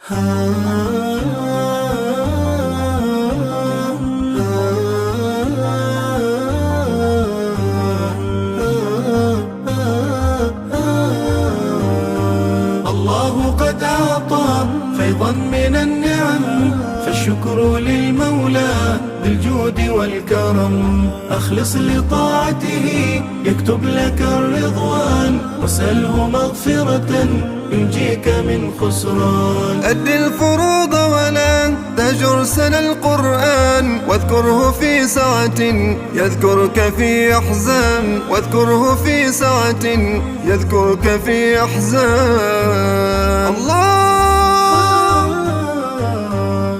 الله قد أعطى فيضا من النعم، فالشكر للمولى بالجود والكرم. أخلص لطاعته يكتب لك الرضوان، واسأله مغفرة ينجيك من خسران. أد الفروض ولا تهجر سنة القرآن، واذكره في سعة يذكرك في أحزان، واذكره في سعة يذكرك في أحزان.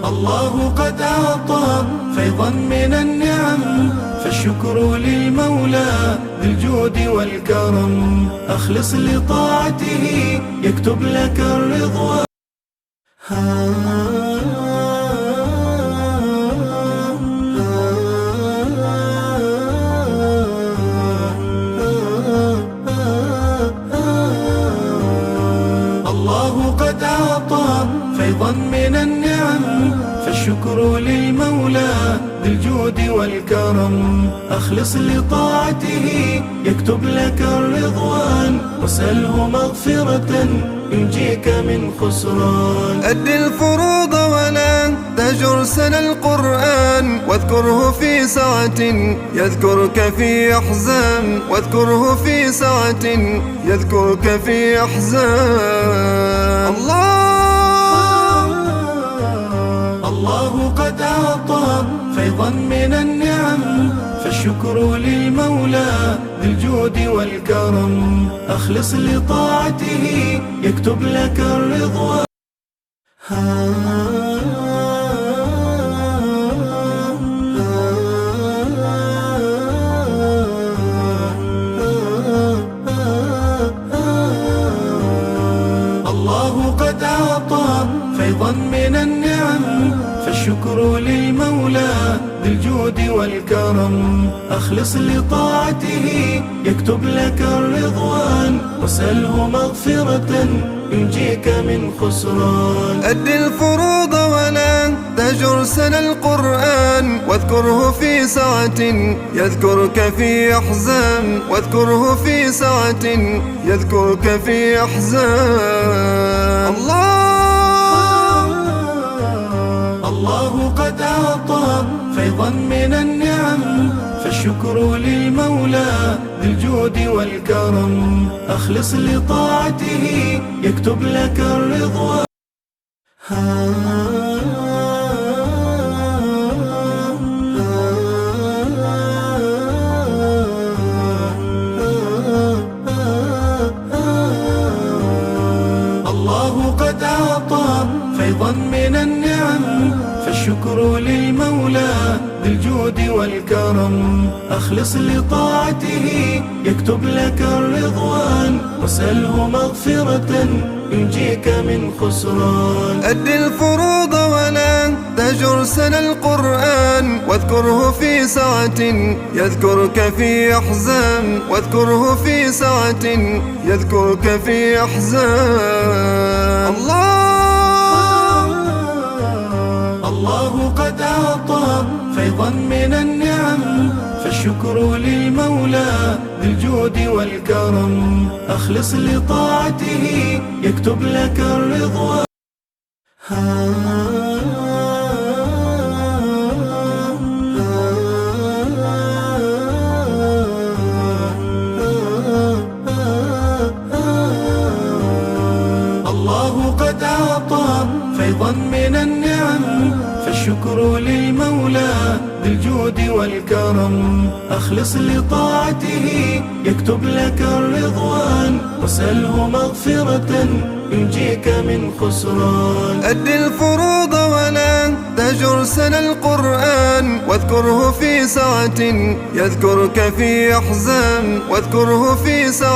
الله قد أعطى فيضا من النعم، فالشكر للمولى بالجود والكرم. أخلص لطاعته يكتب لك الرضوان. الله قد أعطى فيضا من النعم، فالشكر للمولى بالجود والكرم. أخلص لطاعته يكتب لك الرضوان، واسأله مغفرة ينجيك من خسران. أد الفروض ولا تهجر سنة القرآن، واذكره في سعة يذكرك في أحزان، واذكره في سعة يذكرك في أحزان. الله قد أعطى فيضا من النعم، فالشكر للمولى بالجود والكرم. أخلص لطاعته يكتب لك الرضوان. الله قد أعطى فيضا من النعم، فالشكر للمولى بالجود والكرم. أخلص لطاعته يكتب لك الرضوان، واسأله مغفرة ينجيك من خسران. أد الفروض ولا تهجر سنة القرآن، واذكره في سعة يذكرك في أحزان، واذكره في سعة يذكرك في أحزان. الله قد أعطى فيضا من النعم، فالشكر للمولى بالجود والكرم. أخلص لطاعته يكتب لك الرضوان. الله قد أعطى فيضا من النعم، فالشكر للمولى بالجود والكرم. أخلص لطاعته يكتب لك الرضوان، واسأله مغفرة ينجيك من خسران. أد الفروض ولا تهجر سنة القرآن، واذكره في سعة يذكرك في أحزان، واذكره في سعة يذكرك في أحزان. الله قد أعطى فيضا من النعم، فالشكر للمولى بالجود والكرم. أخلص لطاعته يكتب لك الرضوان. الله قد أعطى فيضا من النعم، فالشكر للمولى بالجود والكرم. أخلص لطاعته يكتب لك الرضوان، واسأله مغفرة ينجيك من خسران. أد الفروض ولا تهجر سنة القرآن، واذكره في سعة يذكرك في أحزان، واذكره في سعة